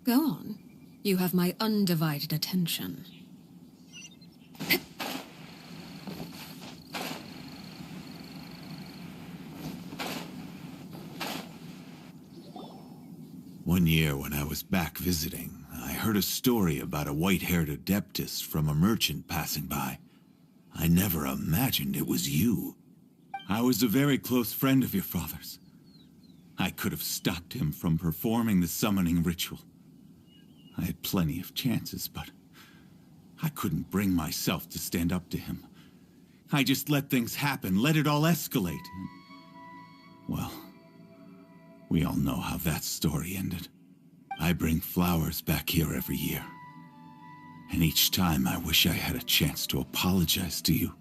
Go on. You have my undivided attention. One year when I was back visiting, I heard a story about a white-haired adeptus from a merchant passing by. I never imagined it was you. I was a very close friend of your father's. I could have stopped him from performing the summoning ritual. I had plenty of chances, but I couldn't bring myself to stand up to him. I just let things happen, let it all escalate. And, well, we all know how that story ended. I bring flowers back here every year. And each time I wish I had a chance to apologize to you.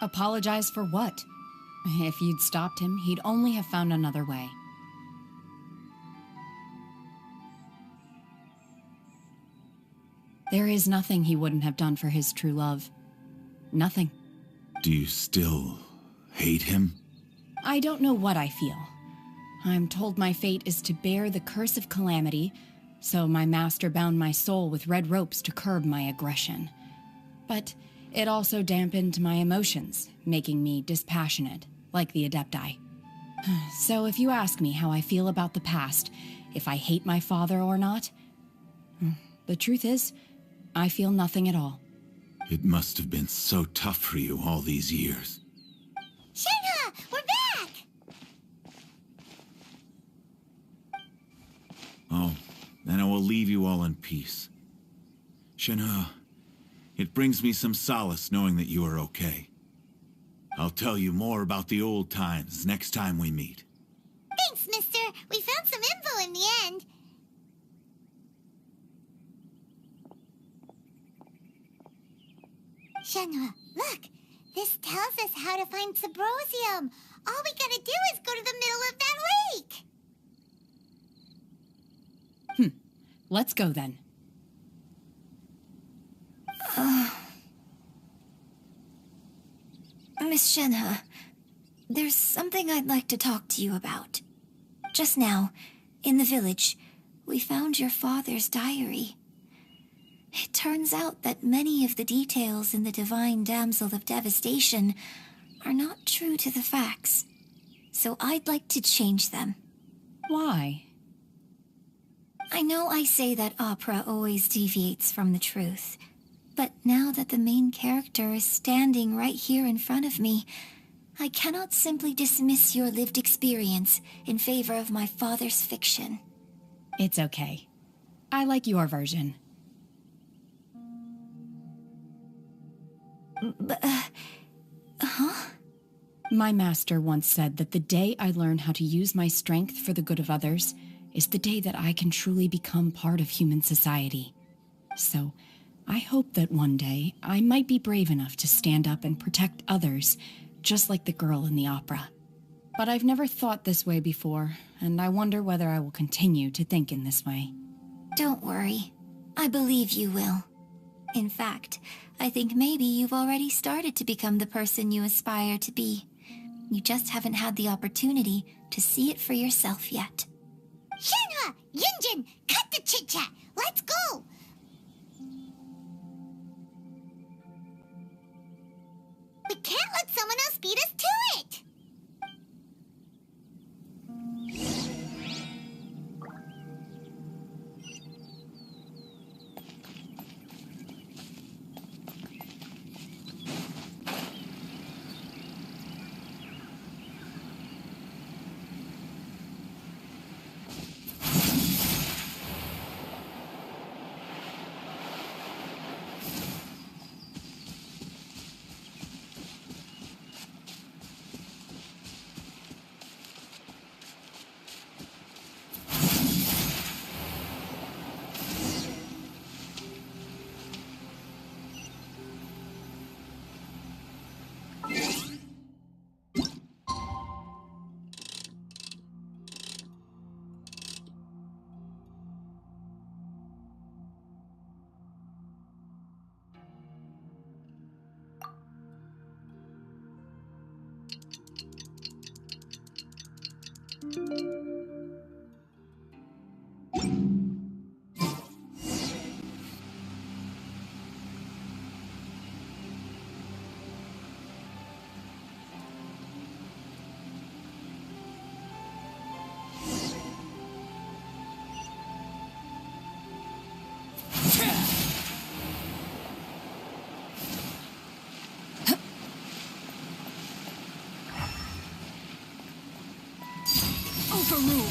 Apologize for what? If you'd stopped him, he'd only have found another way. There is nothing he wouldn't have done for his true love. Nothing. Do you still hate him? I don't know what I feel. I'm told my fate is to bear the curse of calamity, so my master bound my soul with red ropes to curb my aggression. But it also dampened my emotions, making me dispassionate, like the Adepti. So if you ask me how I feel about the past, if I hate my father or not, the truth is, I feel nothing at all. It must have been so tough for you all these years. Shenhe, we're back! Oh, then I will leave you all in peace. Shenhe, it brings me some solace knowing that you are okay. I'll tell you more about the old times next time we meet. Thanks, mister. We found some info in the end. Shenhe, look. This tells us how to find Subrosium. All we gotta do is go to the middle of that lake. Let's go then. Miss Shenhe, there's something I'd like to talk to you about. Just now, in the village, we found your father's diary. It turns out that many of the details in the Divine Damsel of Devastation are not true to the facts. So I'd like to change them. Why? I know I say that opera always deviates from the truth, but now that the main character is standing right here in front of me, I cannot simply dismiss your lived experience in favor of my father's fiction. It's okay. I like your version. My master once said that the day I learn how to use my strength for the good of others is the day that I can truly become part of human society. So, I hope that one day I might be brave enough to stand up and protect others, just like the girl in the opera. But I've never thought this way before, and I wonder whether I will continue to think in this way. Don't worry. I believe you will. In fact, I think maybe you've already started to become the person you aspire to be. You just haven't had the opportunity to see it for yourself yet. Shenhe, Yunjin, cut the chit-chat. Let's go. We can't let someone else beat us to it. Overruled.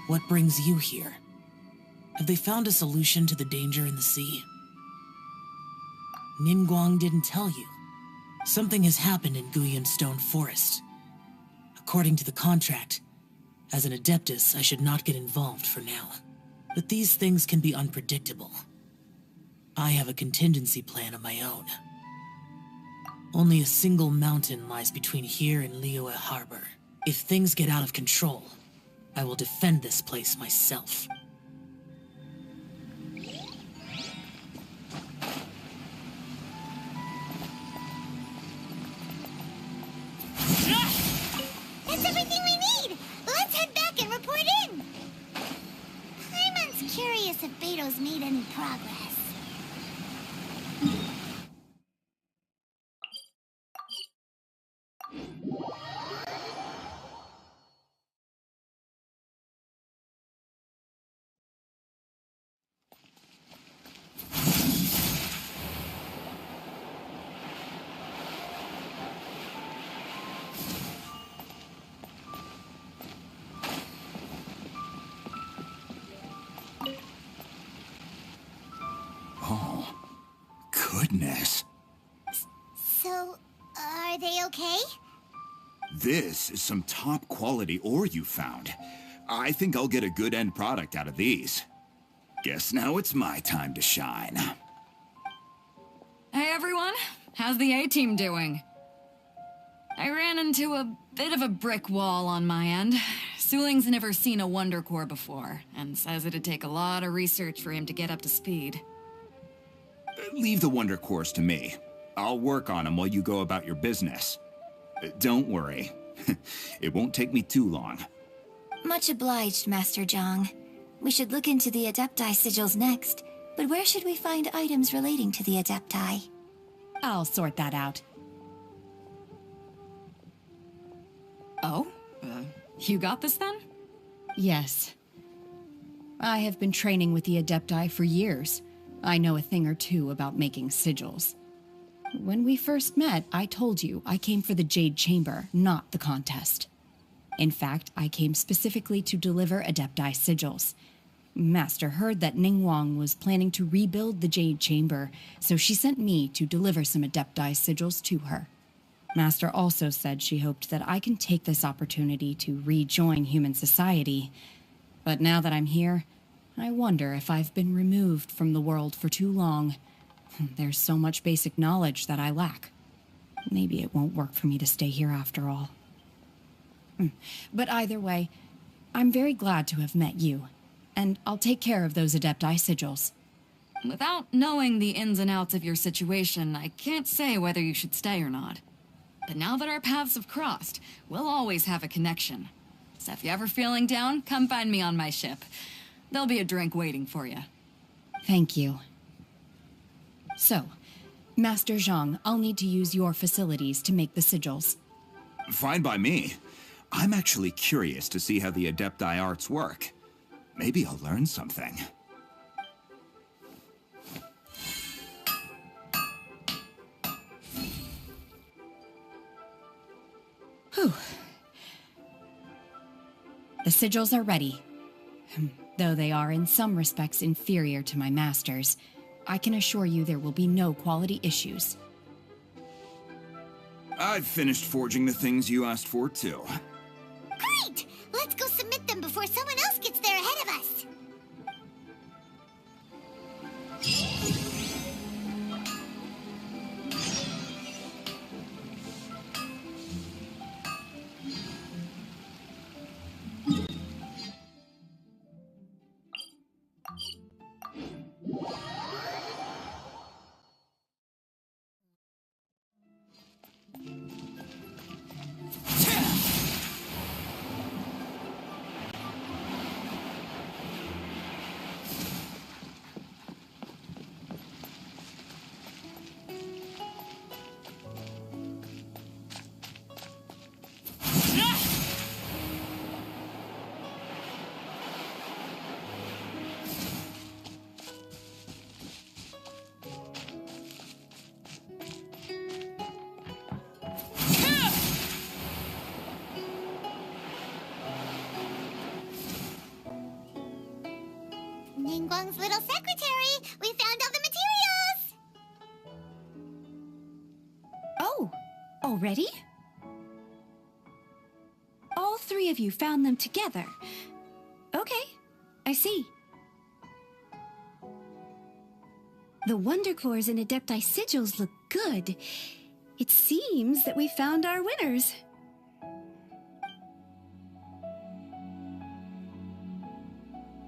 What brings you here? Have they found a solution to the danger in the sea? Ningguang didn't tell you. Something has happened in Guyan Stone Forest. According to the contract, as an Adeptus, I should not get involved for now. But these things can be unpredictable. I have a contingency plan of my own. Only a single mountain lies between here and Liyue Harbor. If things get out of control, I will defend this place myself. That's everything we need! Let's head back and report in! Paimon's curious if Beto's made any progress. Oh, goodness. So, are they okay? This is some top quality ore you found. I think I'll get a good end product out of these. Guess now it's my time to shine. Hey everyone, how's the A-team doing? I ran into a bit of a brick wall on my end. Suling's never seen a Wonder Core before, and says it'd take a lot of research for him to get up to speed. Leave the Wonder Cores to me. I'll work on them while you go about your business. Don't worry. It won't take me too long. Much obliged, Master Zhang. We should look into the Adepti sigils next, but where should we find items relating to the Adepti? I'll sort that out. Oh? You got this then? Yes. I have been training with the Adepti for years. I know a thing or two about making sigils. When we first met, I told you I came for the Jade Chamber, not the contest. In fact, I came specifically to deliver Adepti sigils. Master heard that Ningguang was planning to rebuild the Jade Chamber, so she sent me to deliver some Adepti sigils to her. Master also said she hoped that I can take this opportunity to rejoin human society. But now that I'm here, I wonder if I've been removed from the world for too long. There's so much basic knowledge that I lack. Maybe it won't work for me to stay here after all. But either way, I'm very glad to have met you, and I'll take care of those Adepti sigils. Without knowing the ins and outs of your situation, I can't say whether you should stay or not. But now that our paths have crossed, we'll always have a connection. So if you're ever feeling down, come find me on my ship. There'll be a drink waiting for you. Thank you. So, Master Zhang, I'll need to use your facilities to make the sigils. Fine by me. I'm actually curious to see how the Adepti arts work. Maybe I'll learn something. Whew. The sigils are ready. Though they are in some respects inferior to my master's, I can assure you there will be no quality issues. I've finished forging the things you asked for, too. Great! Let's go submit them before someone else gets there ahead of us! Ningguang's little secretary. We found all the materials. Oh, already? All three of you found them together. Okay, I see. The Wonder Cores and Adepti sigils look good. It seems that we found our winners.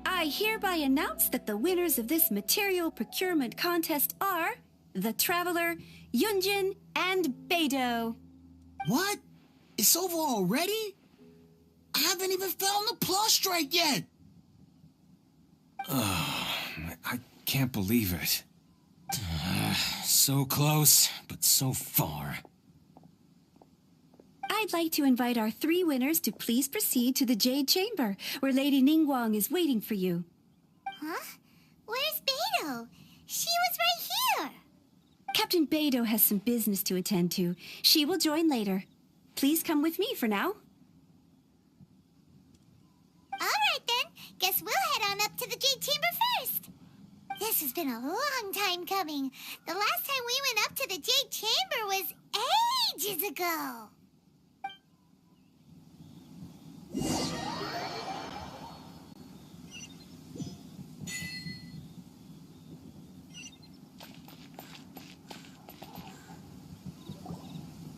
I hereby announce that the winners of this material procurement contest are the Traveler, Yunjin, and Beidou. What? It's over already? I haven't even found the plus strike yet! I can't believe it. So close, but so far. I'd like to invite our three winners to please proceed to the Jade Chamber, where Lady Ningguang is waiting for you. Huh? Where's Beidou? She was right here. Captain Beidou has some business to attend to. She will join later. Please come with me for now. All right, then. Guess we'll head on up to the Jade Chamber first. This has been a long time coming. The last time we went up to the Jade Chamber was ages ago.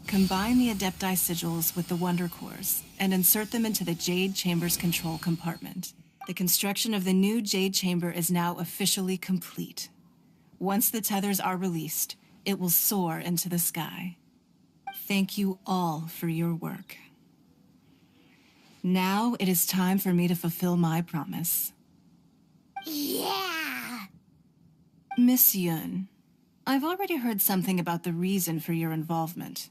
Combine the Adepti sigils with the Wonder Cores and insert them into the Jade Chamber's control compartment. The construction of the new Jade Chamber is now officially complete. Once the tethers are released, it will soar into the sky. Thank you all for your work. Now it is time for me to fulfill my promise. Yeah! Miss Yun, I've already heard something about the reason for your involvement.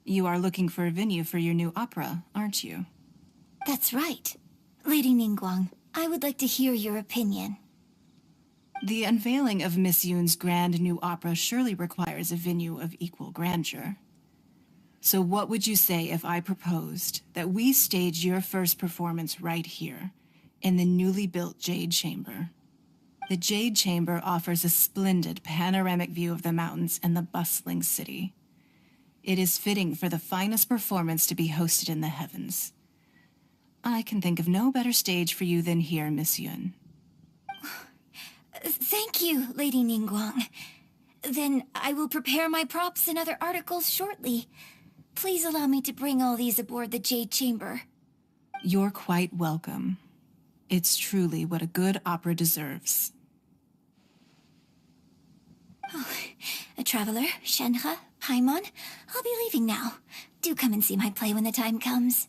You are looking for a venue for your new opera, aren't you? That's right. Lady Ningguang, I would like to hear your opinion. The unveiling of Miss Yun's grand new opera surely requires a venue of equal grandeur. So what would you say if I proposed that we stage your first performance right here, in the newly built Jade Chamber? The Jade Chamber offers a splendid panoramic view of the mountains and the bustling city. It is fitting for the finest performance to be hosted in the heavens. I can think of no better stage for you than here, Miss Yun. Thank you, Lady Ningguang. Then I will prepare my props and other articles shortly. Please allow me to bring all these aboard the Jade Chamber. You're quite welcome. It's truly what a good opera deserves. A traveler, Shenhe, Paimon, I'll be leaving now. Do come and see my play when the time comes.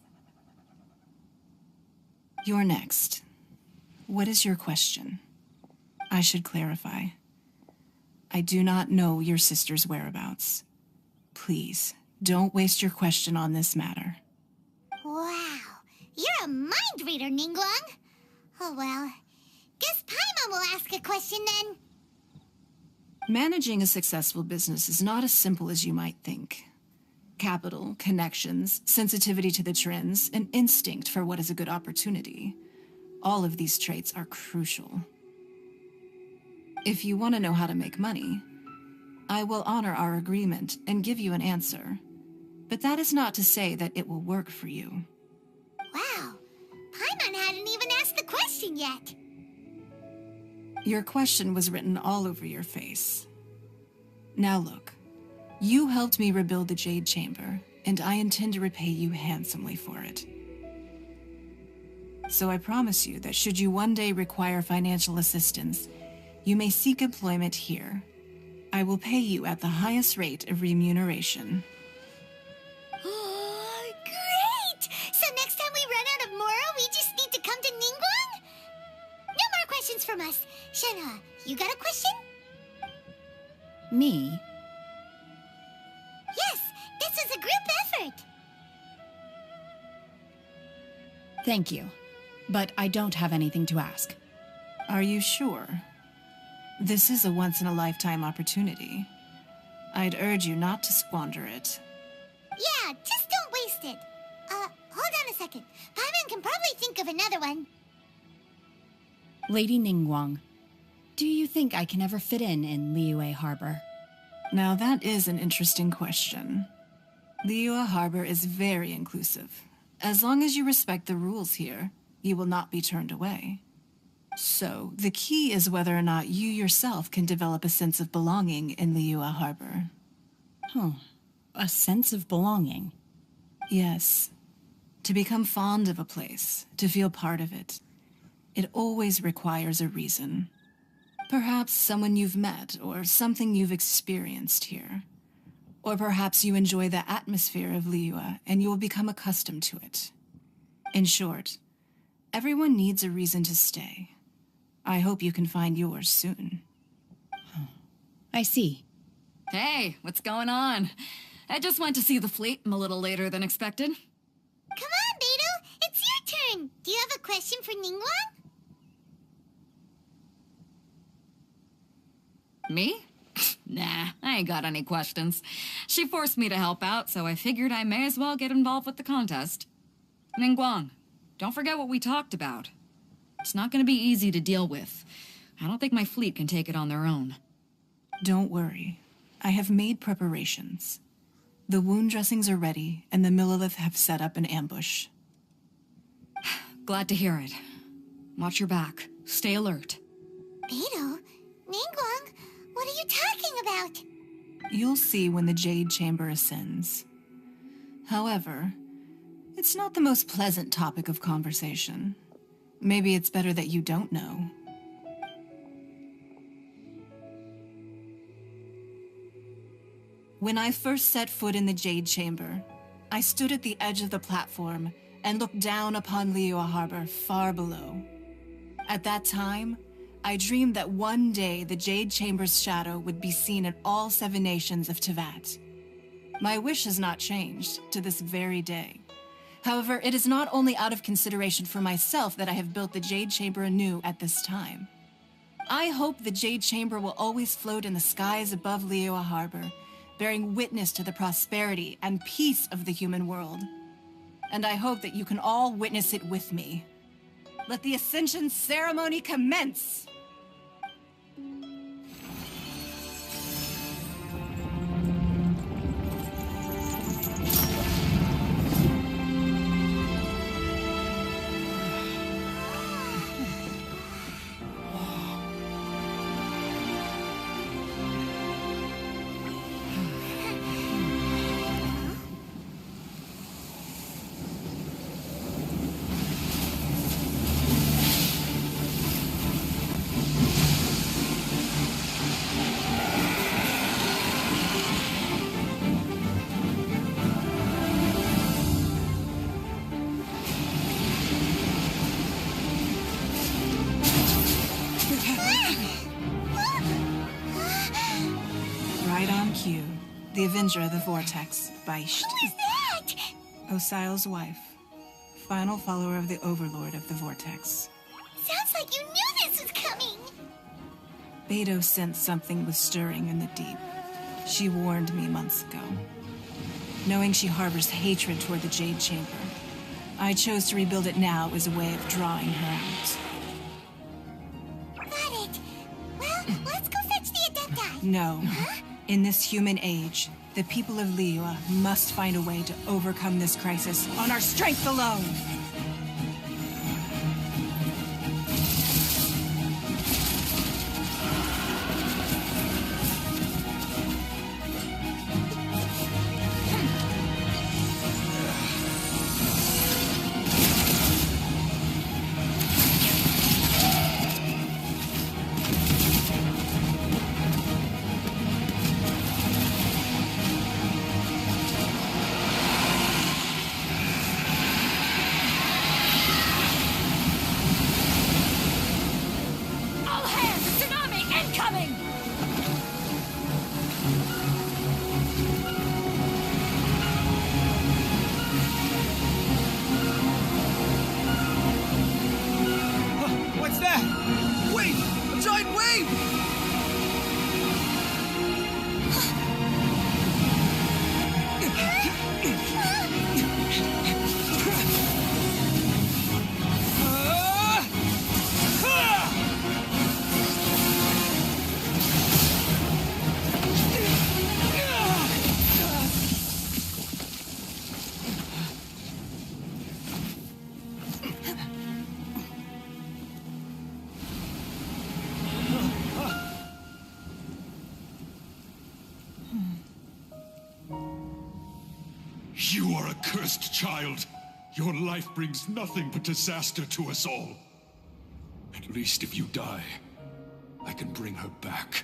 You're next. What is your question? I should clarify. I do not know your sister's whereabouts. Please, don't waste your question on this matter. Wow. You're a mind reader, Ningguang. Oh, well. Guess Paimon will ask a question then. Managing a successful business is not as simple as you might think. Capital, connections, sensitivity to the trends, and instinct for what is a good opportunity. All of these traits are crucial. If you want to know how to make money, I will honor our agreement and give you an answer. But that is not to say that it will work for you. Wow. Paimon hadn't even asked the question yet. Your question was written all over your face. Now look, you helped me rebuild the Jade Chamber, and I intend to repay you handsomely for it. So I promise you that should you one day require financial assistance, you may seek employment here. I will pay you at the highest rate of remuneration. Oh, great! So next time we run out of Moro, we just need to come to Ningguang? No more questions from us. Shenhe, you got a question? Me? Yes, this is a group effort. Thank you. But I don't have anything to ask. Are you sure? This is a once-in-a-lifetime opportunity. I'd urge you not to squander it. Yeah, just don't waste it. Hold on a second. Paimon can probably think of another one. Lady Ningguang, do you think I can ever fit in Liyue Harbor? Now that is an interesting question. Liyue Harbor is very inclusive. As long as you respect the rules here, you will not be turned away. So, the key is whether or not you yourself can develop a sense of belonging in Liyue Harbor. A sense of belonging. Yes. To become fond of a place, to feel part of it, it always requires a reason. Perhaps someone you've met, or something you've experienced here. Or perhaps you enjoy the atmosphere of Liyue, and you will become accustomed to it. In short, everyone needs a reason to stay. I hope you can find yours soon. I see. Hey, what's going on? I just went to see the fleet. I'm a little later than expected. Come on, Beidou. It's your turn. Do you have a question for Ningguang? Me? Nah, I ain't got any questions. She forced me to help out, so I figured I may as well get involved with the contest. Ningguang, don't forget what we talked about. It's not gonna be easy to deal with. I don't think my fleet can take it on their own. Don't worry. I have made preparations. The wound dressings are ready, and the Millilith have set up an ambush. Glad to hear it. Watch your back. Stay alert. Beidou? Ningguang? What are you talking about? You'll see when the Jade Chamber ascends. However, it's not the most pleasant topic of conversation. Maybe it's better that you don't know. When I first set foot in the Jade Chamber, I stood at the edge of the platform and looked down upon Liyue Harbor far below. At that time, I dreamed that one day the Jade Chamber's shadow would be seen in all 7 nations of Teyvat. My wish has not changed to this very day. However, it is not only out of consideration for myself that I have built the Jade Chamber anew at this time. I hope the Jade Chamber will always float in the skies above Liyue Harbor, bearing witness to the prosperity and peace of the human world. And I hope that you can all witness it with me. Let the Ascension ceremony commence! Right on cue. The Avenger of the Vortex, Beisht. Who is that? Osial's wife. Final follower of the Overlord of the Vortex. Sounds like you knew this was coming. Beidou sensed something was stirring in the deep. She warned me months ago. Knowing she harbors hatred toward the Jade Chamber, I chose to rebuild it now as a way of drawing her out. Got it. Well, let's go fetch the Adepti. No. Huh? In this human age, the people of Liyue must find a way to overcome this crisis on our strength alone! You are a cursed child. Your life brings nothing but disaster to us all. At least if you die, I can bring her back.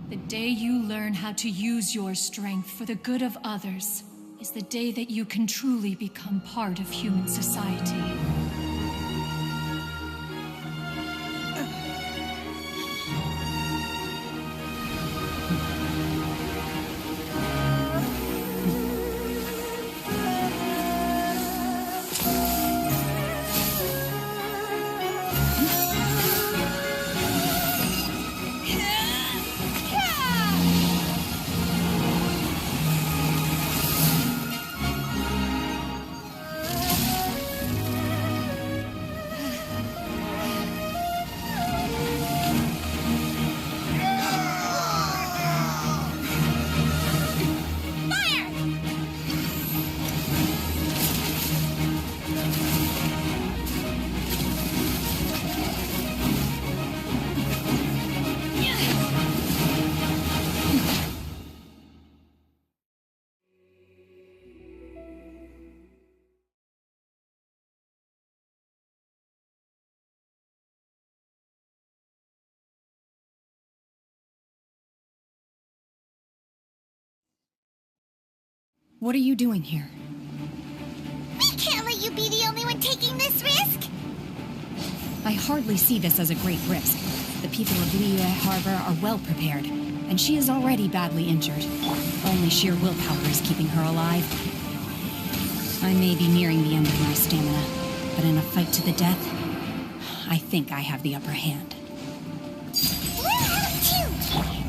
The day you learn how to use your strength for the good of others is the day that you can truly become part of human society. What are you doing here? We can't let you be the only one taking this risk! I hardly see this as a great risk. The people of Liyue Harbor are well prepared, and she is already badly injured. Only sheer willpower is keeping her alive. I may be nearing the end of my stamina, but in a fight to the death, I think I have the upper hand. We're out too!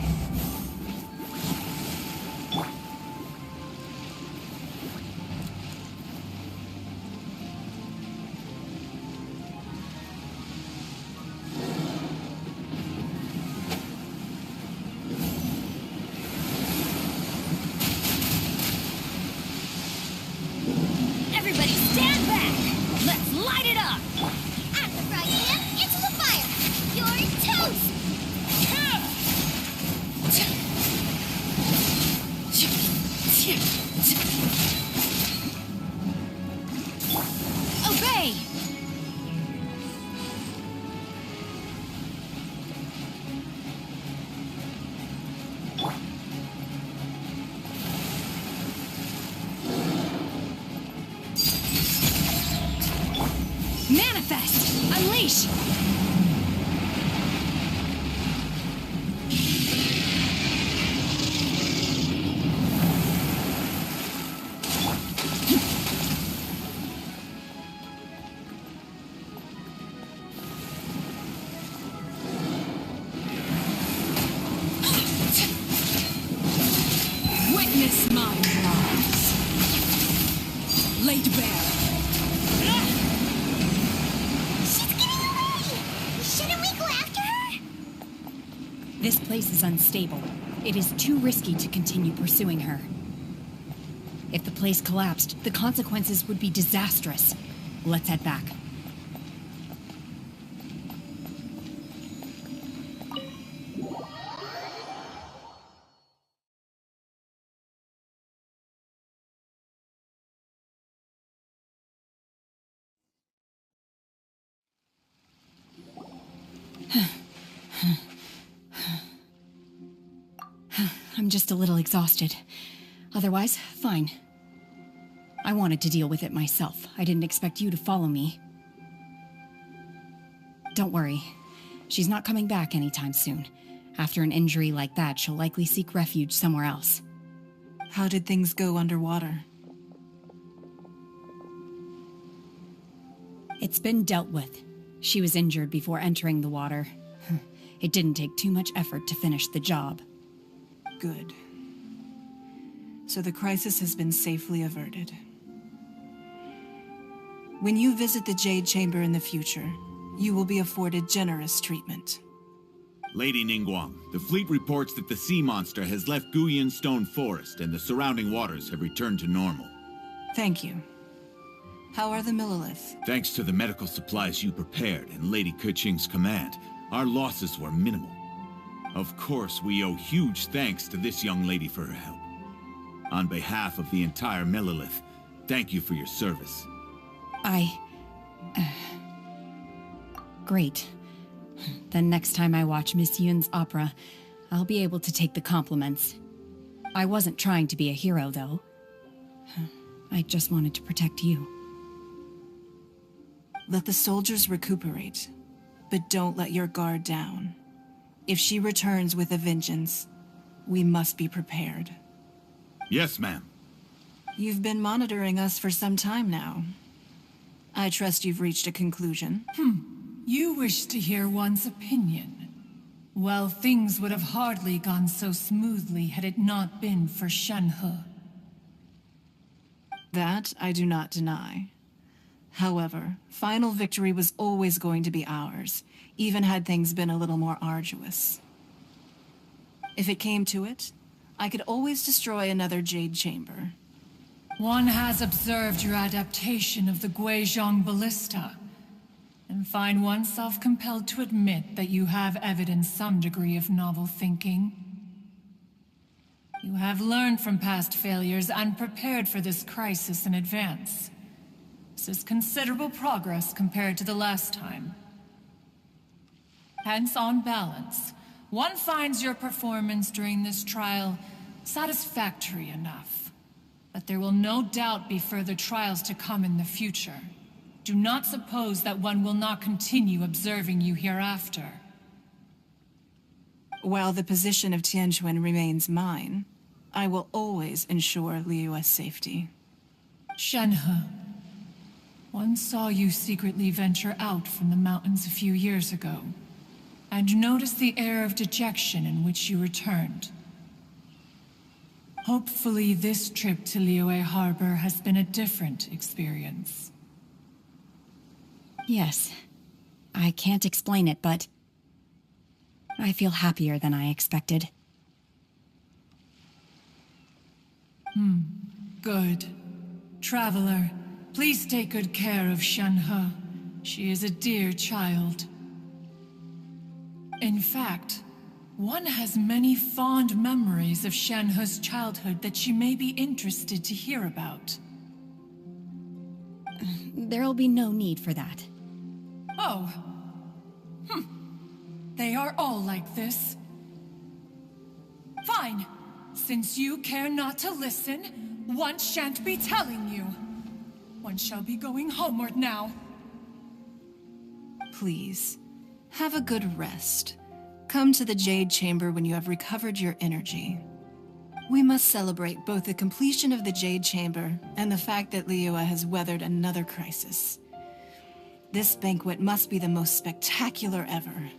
Everybody stand back! Let's light it up! At the right hand, into the fire! You're toast! Obey! Manifest! Unleash! Witness my wrongs. Laid bare. She's getting away! Shouldn't we go after her? This place is unstable. It is too risky to continue pursuing her. If the place collapsed, the consequences would be disastrous. Let's head back. I'm just a little exhausted. Otherwise, fine. I wanted to deal with it myself. I didn't expect you to follow me. Don't worry. She's not coming back anytime soon. After an injury like that, she'll likely seek refuge somewhere else. How did things go underwater? It's been dealt with. She was injured before entering the water. It didn't take too much effort to finish the job. Good. So the crisis has been safely averted. When you visit the Jade Chamber in the future, you will be afforded generous treatment. Lady Ningguang, the fleet reports that the sea monster has left Guyun Stone Forest and the surrounding waters have returned to normal. Thank you. How are the Millilith? Thanks to the medical supplies you prepared and Lady Keqing's command, our losses were minimal. Of course, we owe huge thanks to this young lady for her help. On behalf of the entire Millilith, Thank you for your service. Great. Then next time I watch Miss Yun's opera, I'll be able to take the compliments. I wasn't trying to be a hero, though. I just wanted to protect you. Let the soldiers recuperate, but don't let your guard down. If she returns with a vengeance, we must be prepared. Yes, ma'am. You've been monitoring us for some time now. I trust you've reached a conclusion. You wish to hear one's opinion. Well, things would have hardly gone so smoothly had it not been for Shenhe. That I do not deny. However, final victory was always going to be ours, even had things been a little more arduous. If it came to it, I could always destroy another Jade Chamber. One has observed your adaptation of the Guizhong Ballista, and find oneself compelled to admit that you have evidenced some degree of novel thinking. You have learned from past failures and prepared for this crisis in advance. This is considerable progress compared to the last time. Hence, on balance, one finds your performance during this trial satisfactory enough. But there will no doubt be further trials to come in the future. Do not suppose that one will not continue observing you hereafter. While the position of Tianquan remains mine, I will always ensure Liyue's safety. Shenhe, one saw you secretly venture out from the mountains a few years ago, and noticed the air of dejection in which you returned. Hopefully this trip to Liyue Harbor has been a different experience. Yes. I can't explain it, but I feel happier than I expected. Good. Traveler, please take good care of Shenhe. She is a dear child. In fact, one has many fond memories of Shenhe's childhood that she may be interested to hear about. There'll be no need for that. Oh. They are all like this. Fine. Since you care not to listen, one shan't be telling you. One shall be going homeward now. Please, have a good rest. Come to the Jade Chamber when you have recovered your energy. We must celebrate both the completion of the Jade Chamber and the fact that Liyue has weathered another crisis. This banquet must be the most spectacular ever.